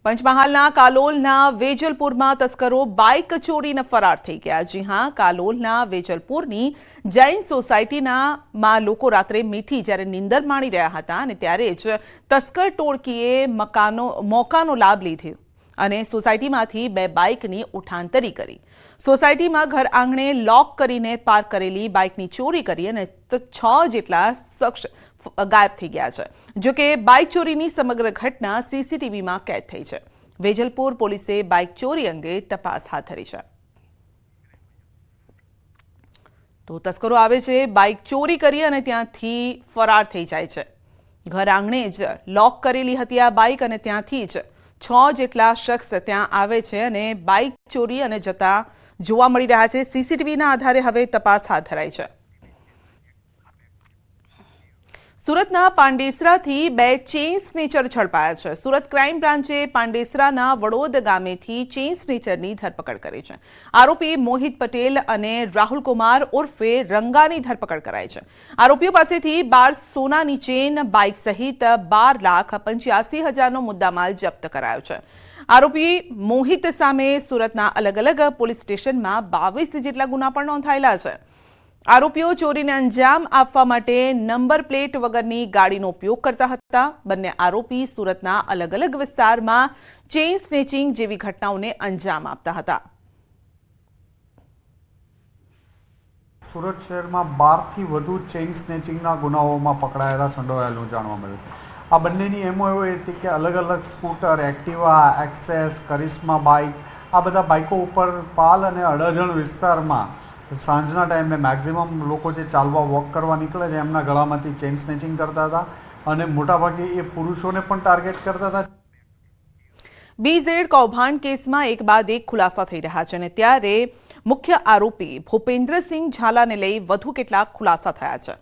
પંચમહાલના કાલોલના વેજલપુરમાં તસ્કરો બાઇક ચોરીને ફરાર થઈ ગયા। જી હા, કાલોલના વેજલપુરની જૈન સોસાયટીમાં લોકો રાત્રે મીઠી જ્યારે નીંદર માણી રહ્યા હતા અને ત્યારે જ તસ્કર ટોળકીએ મોકાનો લાભ લીધો અને સોસાયટીમાંથી 2 બાઇકની ઉઠાંતરી કરી। સોસાયટીમાં ઘર આંગણે લોક કરીને પાર્ક કરેલી બાઇકની ચોરી કરી અને 6 જેટલા શખ્સ ગાયબ થઈ ગયા છે। જો કે બાઇક ચોરીની સમગ્ર ઘટના સીસીટીવીમાં કેદ થઈ છે। વેજલપુર પોલીસે બાઇક ચોરી અંગે તપાસ હાથ ધરી છે। તો તસ્કરો આવે છે, બાઇક ચોરી કરી અને ત્યાંથી ફરાર થઈ જાય છે। ઘર આંગણે જ લોક કરેલી હતી આ બાઇક અને ત્યાંથી જ 6 જેટલા શખ્સ ત્યાં આવે છે અને બાઇક ચોરી અને જતા જોવા મળી રહ્યા છે। સીસીટીવીના આધારે હવે તપાસ હાથ ધરાઈ છે। સુરતના પાંડેસરાથી 2 ચેઇન સ્નેચર ઝડપાયા છે। સુરત ક્રાઇમ બ્રાન્ચે પાંડેસરાના વડોદ ગામેથી ચેઇન સ્નેચરની ધરપકડ કરી છે। આરોપી મોહિત પટેલ અને રાહુલ કુમાર ઉર્ફે રંગાની ધરપકડ કરાઈ છે। આરોપીઓ પાસેથી 12 સોનાની ચેઇન, બાઇક સહિત 12,85,000નો મુદ્દામાલ જપ્ત કરાયો છે। આરોપી મોહિત સામે સુરતના અલગ અલગ પોલીસ સ્ટેશનમાં 22 જેટલા ગુના પણ નોંધાયેલા છે। આરોપીઓ ચોરીને અંજામ આપવા માટે નંબર પ્લેટ વગરની ગાડીનો ઉપયોગ કરતા હતા। બંને આરોપી સુરતના અલગ અલગ વિસ્તારમાં ચેઇન સ્નેચિંગ જેવી ઘટનાઓને અંજામ આપતા હતા। સુરત શહેરમાં 12થી વધુ ચેઇન સ્નેચિંગના ગુનાઓમાં પકડાયેલા સંડોવાયેલું જાણવા મળ્યું। આ બંનેની એમો એવો હતી કે અલગ અલગ સ્કૂટર, એક્ટિવા, એક્સેસ, કરિશ્મા બાઇક, આ બધા બાઇકો ઉપર પાલ અને અડાજણ વિસ્તારમાં સાંજના ટાઈમે મેક્ઝિમમ લોકો જે ચાલવા વોક કરવા નીકળે છે એમના ગળામાંથી ચેઇન સ્નેચિંગ કરતા હતા અને મોટાભાગે એ પુરુષોને પણ ટાર્ગેટ કરતા હતા। BZ કૌભાંડ કેસમાં એક બાદ એક ખુલાસા થઈ રહ્યા છે અને ત્યારે મુખ્ય આરોપી ભૂપેન્દ્રસિંહ ઝાલાને લઈ વધુ કેટલાક ખુલાસા થયા છે।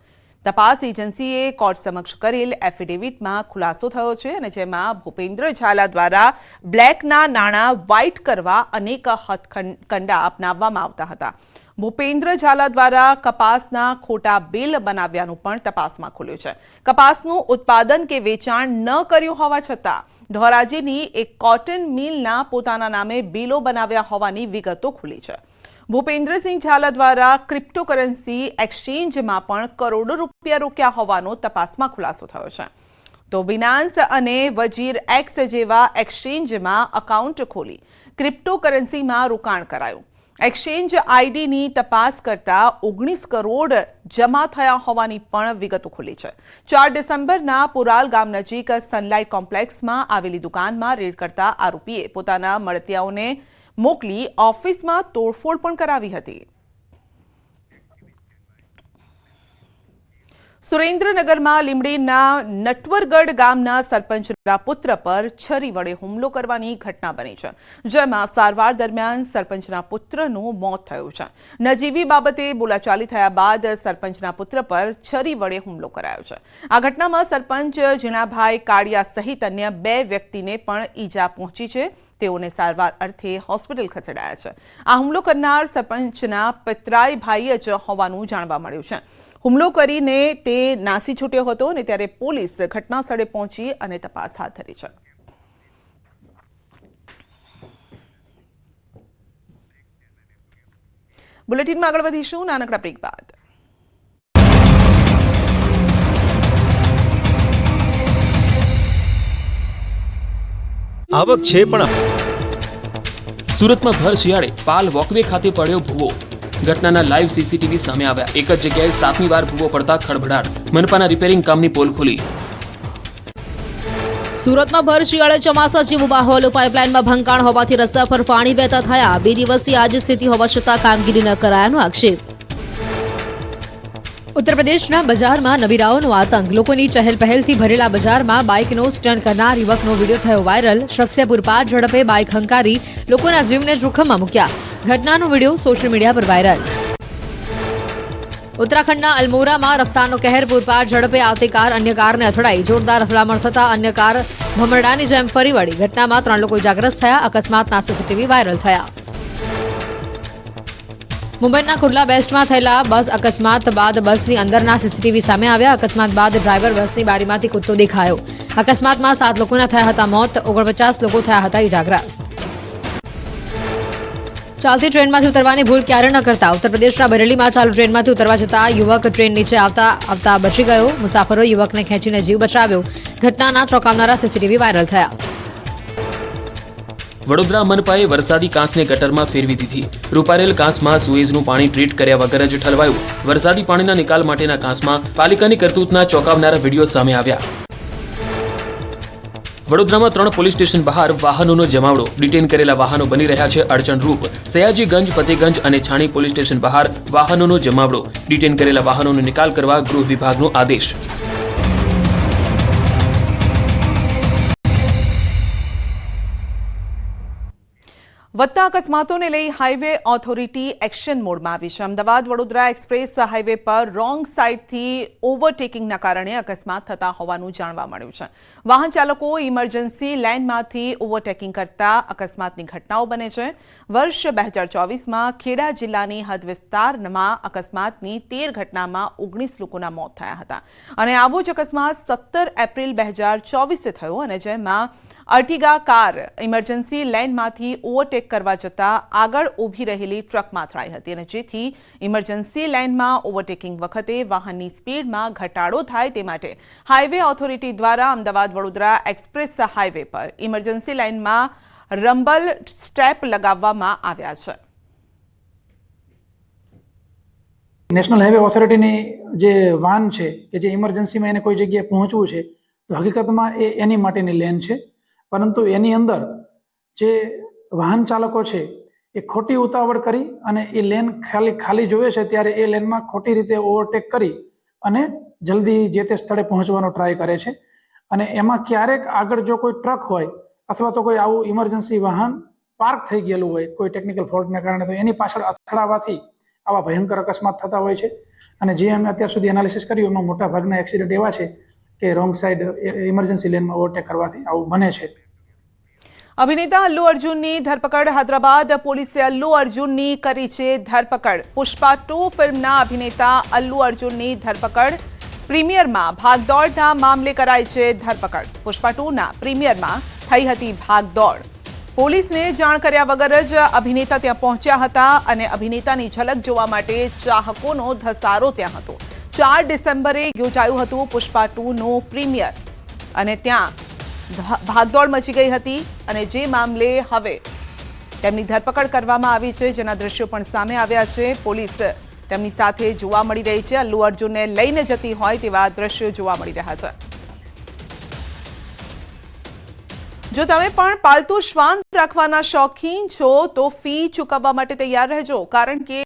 તપાસ એજન્સીએ કોર્ટ સમક્ષ કરેલ એફિડેવિટમાં ખુલાસો થયો છે અને જેમાં ભૂપેન્દ્ર ઝાલા દ્વારા બ્લેકના નાણાં વ્હાઇટ કરવા અનેક હથકંડા અપનાવવામાં આવતા હતા। ભૂપેન્દ્ર ઝાલા દ્વારા કપાસના ખોટા બિલ બનાવ્યાનું પણ તપાસમાં ખુલ્યું છે। કપાસનું ઉત્પાદન કે વેચાણ ન કર્યું હોવા છતાં ધોરાજીની એક કોટન મિલના પોતાના નામે બિલો બનાવ્યા હોવાની વિગતો ખુલી છે। ભૂપેન્દ્રસિંહ ઝાલા દ્વારા ક્રિપ્ટોકરન્સી એક્સચેન્જમાં પણ કરોડો રૂપિયા રોક્યા હોવાનો તપાસમાં ખુલાસો થયો છે। તો બિનાન્સ અને વજીર એક્સ જેવા એક્સચેન્જમાં એકાઉન્ટ ખોલી ક્રિપ્ટોકરન્સીમાં રોકાણ કરાયું। એક્સચેન્જ આઈડીની તપાસ કરતા 19 કરોડ જમા થયા હોવાની પણ વિગતો ખુલી છે। 4 ડિસેમ્બરના પુરાલ ગામ નજીક સનલાઇટ કોમ્પ્લેક્સમાં આવેલી દુકાનમાં રેડ કરતા આરોપીએ પોતાના મળતિયાઓને મોકલી ઓફિસમાં તોડફોડ પણ કરાવી હતી। સુરેન્દ્રનગરમાં લીંબડીના નટવરગઢ ગામના સરપંચના પુત્ર પર છરી વડે હુમલો કરવાની ઘટના બની છે, જેમાં સારવાર દરમિયાન સરપંચના પુત્રનું મોત થયું છે। નજીવી બાબતે બોલાચાલી થયા બાદ સરપંચના પુત્ર પર છરી વડે હુમલો કરાયો છે। આ ઘટનામાં સરપંચ જીણાભાઈ કાળિયા સહિત અન્ય 2 વ્યક્તિને પણ ઈજા પહોંચી છે। તેઓને સારવાર અર્થે હોસ્પિટલ ખસેડાયા છે। આ હુમલો કરનાર સરપંચના પિતરાઈ ભાઈ જ હોવાનું જાણવા મળ્યું છે। હુમલો કરીને તે નાસી છૂટ્યો હતો અને ત્યારે પોલીસ ઘટના સ્થળે પહોંચી અને તપાસ હાથ ધરી છે। બુલેટિનમાં આગળ વધીશું નાનકડા બ્રેક બાદ। આવક છે પણ સુરતમાં ભર શિયાળે પાલ વોકવે ખાતે પડ્યો ભૂવો। ઘટનાના લાઈવ સીસીટીવી સામે આવ્યા। એક જ જગ્યાએ 7મી વાર ભૂવો પડતા ખળભળાટ। મનપાના રિપેરિંગ કામની પોલ ખુલી। સુરતમાં ભર શિયાળે ચોમાસા જેવો માહોલ। પાઇપલાઇનમાં ભંગાણ હોવાથી રસ્તા પર પાણી વહેતા થયા। 2 દિવસથી આ જ સ્થિતિ હોવા છતાં કામગીરી ન કરાયાનો આક્ષેપ। ઉત્તર પ્રદેશના બજારમાં નવીરાઓનો આતંક। લોકોની ચહેલપહેલથી ભરેલા બજારમાં બાઇકનો સ્ટન્ટ કરનાર યુવકનો વિડીયો થયો વાયરલ। શખ્સે પૂરપાટ ઝડપે બાઇક હંકારી લોકોના જીવને જોખમમાં મૂક્યા। ઘટનાનો વિડીયો સોશિયલ મીડિયા પર વાયરલ। ઉત્તરાખંડના અલ્મોરામાં રફતારનો કહેર। પૂરપાટ ઝડપે આવતી કાર અન્ય કારને અથડાઈ। જોરદાર અથડામણ થતા અન્ય કાર ભમરડાની જેમ ફરી વળી। ઘટનામાં 3 લોકો ઇજાગ્રસ્ત થયા। અકસ્માતના સીસીટીવી વાયરલ થયા। મુંબઈના કુર્લા વેસ્ટમાં થયેલા બસ અકસ્માત બાદ બસની અંદરના સીસીટીવી સામે આવ્યા. અકસ્માત બાદ ડ્રાઈવર બસની બારીમાંથી કૂદતો દેખાયો. અકસ્માતમાં 7 લોકોના થયા હતા મોત, 49 લોકો થયા હતા ઇજાગ્રસ્ત. ચાલતી ટ્રેનમાંથી ઉતરવાની ભૂલ ક્યારે ન કરતા. ઉત્તર પ્રદેશના બરેલીમાં ચાલુ ટ્રેનમાંથી ઉતરવા જતા યુવક ટ્રેન નીચે આવતા બચી ગયો. મુસાફરોએ યુવકને ખેંચીને જીવ બચાવ્યો. ઘટનાના ચોંકાવનારા સીસીટીવી વાયરલ થયા. વડોદરા મનપાએ વરસાદી કાંસને ગટરમાં ફેરવી દીધી. રૂપારેલ કાંસમાં સુએઝનું પાણી ટ્રીટ કર્યા વગર જ ઠલવાયું. વરસાદી પાણીના નિકાલ માટેના કાંસમાં પાલિકાની કરતૂતના ચોંકાવનારા વિડીયો સામે આવ્યા. વડોદરામાં 3 પોલીસ સ્ટેશન બહાર વાહનોનો જમાવડો. ડિટેન કરેલા વાહનો બની રહ્યા છે અડચણરૂપ. સયાજીગંજ, ફતેગંજ અને છાણી પોલીસ સ્ટેશન બહાર વાહનોનો જમાવડો. ડિટેન કરેલા વાહનોનો નિકાલ કરવા ગૃહ વિભાગનો આદેશ. વધતા અકસ્માતોને લઈ હાઈવે ઓથોરિટી એક્શન મોડમાં આવી છે. અમદાવાદ વડોદરા એક્સપ્રેસ હાઈવે પર રોંગ સાઈડથી ઓવરટેકિંગના કારણે અકસ્માત થતા હોવાનું જાણવા મળ્યું છે. વાહન ચાલકો ઇમરજન્સી લેનમાંથી ઓવરટેકિંગ કરતા અકસ્માતની ઘટનાઓ બને છે. વર્ષ 2024માં ખેડા જિલ્લાની હદ વિસ્તારમાં અકસ્માતની 13 ઘટનામાં 19 લોકોના મોત થયા હતા અને આવો જ અકસ્માત 17 એપ્રિલ 2024 થયો અને જેમાં અર્ટિગા કાર ઇમરજન્સી લેનમાંથી ઓવરટેક કરવા જતા આગળ ઊભી રહેલી ટ્રકમાં અથડાઈ હતી અને જેથી ઇમરજન્સી લેનમાં ઓવરટેકિંગ વખતે વાહનની સ્પીડમાં ઘટાડો થાય તે માટે હાઈવે ઓથોરિટી દ્વારા અમદાવાદ વડોદરા એક્સપ્રેસ હાઈવે પર ઇમરજન્સી લેનમાં રંબલ સ્ટ્રેપ લગાવવામાં આવ્યા છે. નેશનલ હાઈવે ઓથોરિટીની જે વાન છે કે જે ઇમરજન્સીમાં એને કોઈ જગ્યાએ પહોંચવું છે તો હકીકતમાં એ એની માટેની લેન છે, પરંતુ એની અંદર જે વાહન ચાલકો છે એ ખોટી ઉતાવળ કરી અને એ લેન ખાલી જોવે છે ત્યારે એ લેનમાં ખોટી રીતે ઓવરટેક કરી અને જલ્દી જે તે સ્થળે પહોંચવાનો ટ્રાય કરે છે અને એમાં ક્યારેક આગળ જો કોઈ ટ્રક હોય અથવા તો કોઈ આવું ઇમરજન્સી વાહન પાર્ક થઈ ગયેલું હોય કોઈ ટેકનિકલ ફોલ્ટને કારણે તો એની પાછળ અથડાવાથી આવા ભયંકર અકસ્માત થતા હોય છે. અને જે અમે અત્યાર સુધી એનાલિસિસ કર્યું એમાં મોટા ભાગના એક્સિડન્ટ એવા છે કે રોંગ સાઈડ ઇમરજન્સી લેનમાં ઓવરટેક કરવાથી આવું બને છે. અભિનેતા અલ્લુ અર્જુનની ધરપકડ. હૈદરાબાદ પોલીસે અલ્લુ અર્જુનની કરી છે ધરપકડ. પુષ્પા 2 ફિલ્મના અભિનેતા અલ્લુ અર્જુનની ધરપકડ. પ્રીમિયરમાં ભાગદોડના મામલે કરાઈ છે ધરપકડ. પુષ્પા 2ના પ્રીમિયરમાં થઈ હતી ભાગદોડ. પોલીસને જાણ કર્યા વગર જ અભિનેતા ત્યાં પહોંચ્યા હતા અને અભિનેતાની ઝલક જોવા માટે ચાહકોનો ધસારો ત્યાં હતો. 4 ડિસેમ્બરે યોજાયું હતું પુષ્પા 2નું પ્રીમિયર અને ત્યાં ભાગદોડ મચી ગઈ હતી અને જે મામલે હવે તેમની ધરપકડ કરવામાં આવી છે જેના દ્રશ્યો પણ સામે આવ્યા છે. પોલીસ તેમની સાથે જોવા મળી રહી છે. અલ્લુ અર્જુનને લઈને જતી હોય તેવા દ્રશ્યો જોવા મળી રહ્યા છે. જો તમે પણ પાલતુ શ્વાન રાખવાના શોખીન છો તો ફી ચૂકવવા માટે તૈયાર રહેજો, કારણ કે